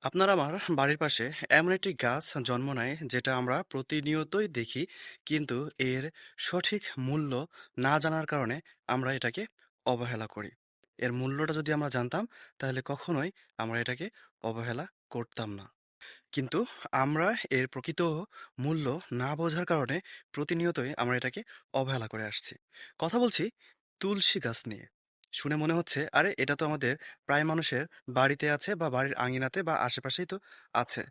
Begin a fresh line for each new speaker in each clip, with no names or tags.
আপনার আমার বাড়ির পাশে এমন একটি গাছ জন্ম নেয় যেটা আমরা প্রতিনিয়তই দেখি, কিন্তু এর সঠিক মূল্য না জানার কারণে আমরা এটাকে অবহেলা করি। এর মূল্যটা যদি আমরা জানতাম, তাহলে কখনোই আমরা এটাকে অবহেলা করতাম না। কিন্তু আমরা এর প্রকৃত মূল্য না বোঝার কারণে প্রতিনিয়তই আমরা এটাকে অবহেলা করে আসছি। কথা বলছি তুলসী গাছ নিয়ে। শুনে মনে হচ্ছে, আরে এটা তো আমাদের প্রায় মানুষের বাড়িতে আছে বা বাড়ির আঙিনাতে বা আশেপাশেই তো আছে।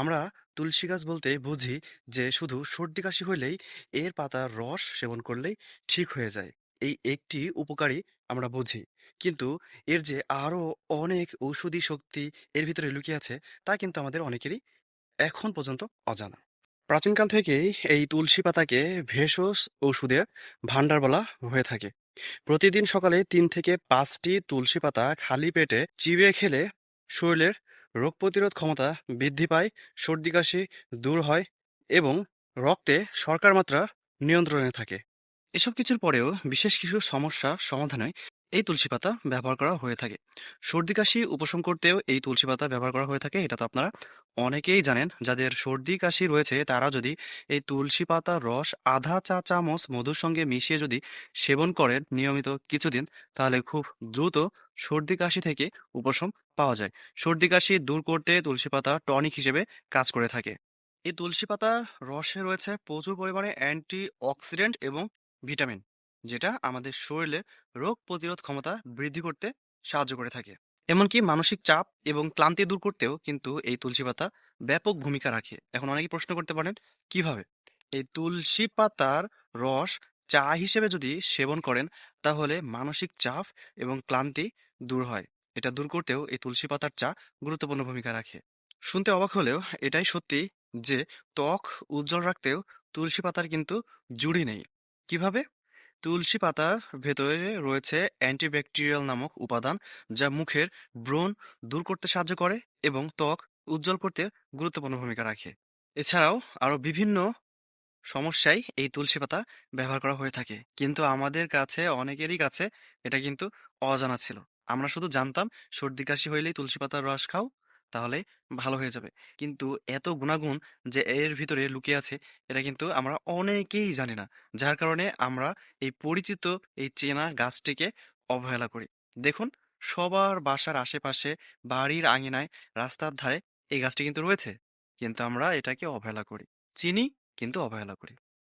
আমরা তুলসী গাছ বলতে বুঝি যে শুধু সর্দি কাশি হইলেই এর পাতার রস সেবন করলেই ঠিক হয়ে যায়। এই একটি উপকারী আমরা বুঝি। কিন্তু এর যে আরো অনেক ঔষধি শক্তি এর ভিতরে লুকিয়ে আছে, তা কিন্তু আমাদের অনেকেরই এখন পর্যন্ত অজানা। প্রাচীনকাল থেকেই এই তুলসী পাতাকে ভেষজ ঔষধের ভাণ্ডার বলা হয়ে থাকে। প্রতিদিন সকালে 3 থেকে 5টি তুলসী পাতা খালি পেটে চিবিয়ে খেলে শরীরের রোগ প্রতিরোধ ক্ষমতা বৃদ্ধি পায়, সর্দি কাশি দূর হয় এবং রক্তে শর্করার মাত্রা নিয়ন্ত্রণে থাকে। এসব কিছুর পরেও বিশেষ কিছু সমস্যা সমাধানে এই তুলসী পাতা ব্যবহার করা হয়ে থাকে। সর্দি কাশি উপশম করতেও এই তুলসী পাতা ব্যবহার করা হয়ে থাকে, এটা তো আপনারা অনেকেই জানেন। যাদের সর্দি কাশি রয়েছে তারা যদি এই তুলসী পাতার রস আধা চা চামচ মধুর সঙ্গে মিশিয়ে যদি সেবন করেন নিয়মিত কিছুদিন, তাহলে খুব দ্রুত সর্দি কাশি থেকে উপশম পাওয়া যায়। সর্দি কাশি দূর করতে তুলসী পাতা টনিক হিসেবে কাজ করে থাকে। এই তুলসী পাতার রসে রয়েছে প্রচুর পরিমাণে অ্যান্টি অক্সিডেন্ট এবং ভিটামিন, যেটা আমাদের শরীরে রোগ প্রতিরোধ ক্ষমতা বৃদ্ধি করতে সাহায্য করে থাকে। এমনকি মানসিক চাপ এবং ক্লান্তি দূর করতেও কিন্তু এই তুলসী পাতা ব্যাপক ভূমিকা রাখে। এখন অনেকেই প্রশ্ন করতে পারেন, কিভাবে? এই তুলসী পাতার রস চা হিসেবে যদি সেবন করেন, তাহলে মানসিক চাপ এবং ক্লান্তি দূর হয়। এটা দূর করতেও এই তুলসী পাতার চা গুরুত্বপূর্ণ ভূমিকা রাখে। শুনতে অবাক হলেও এটাই সত্যি যে ত্বক উজ্জ্বল রাখতেও তুলসী পাতার কিন্তু জুড়ি নেই। কিভাবে? তুলসী পাতার ভেতরে রয়েছে অ্যান্টিব্যাকটেরিয়াল নামক উপাদান, যা মুখের ব্রণ দূর করতে সাহায্য করে এবং ত্বক উজ্জ্বল করতে গুরুত্বপূর্ণ ভূমিকা রাখে। এছাড়াও আরো বিভিন্ন সমস্যায় এই তুলসী পাতা ব্যবহার করা হয়ে থাকে, কিন্তু আমাদের কাছে অনেকেরই কাছে এটা কিন্তু অজানা ছিল। আমরা শুধু জানতাম সর্দি কাশি হইলেই তুলসী পাতার রস খাও, তাহলে ভালো হয়ে যাবে। কিন্তু এত গুণাগুণ যে এর ভিতরে লুকিয়ে আছে, এটা কিন্তু আমরা অনেকেই জানি না। যার কারণে আমরা এই পরিচিত, এই চেনা গাছটিকে অবহেলা করি। দেখুন, সবার বাসার আশেপাশে, বাড়ির আঙিনায়, রাস্তার ধারে এই গাছটি কিন্তু রয়েছে, কিন্তু আমরা এটাকে অবহেলা করি। চিনি, কিন্তু অবহেলা করি।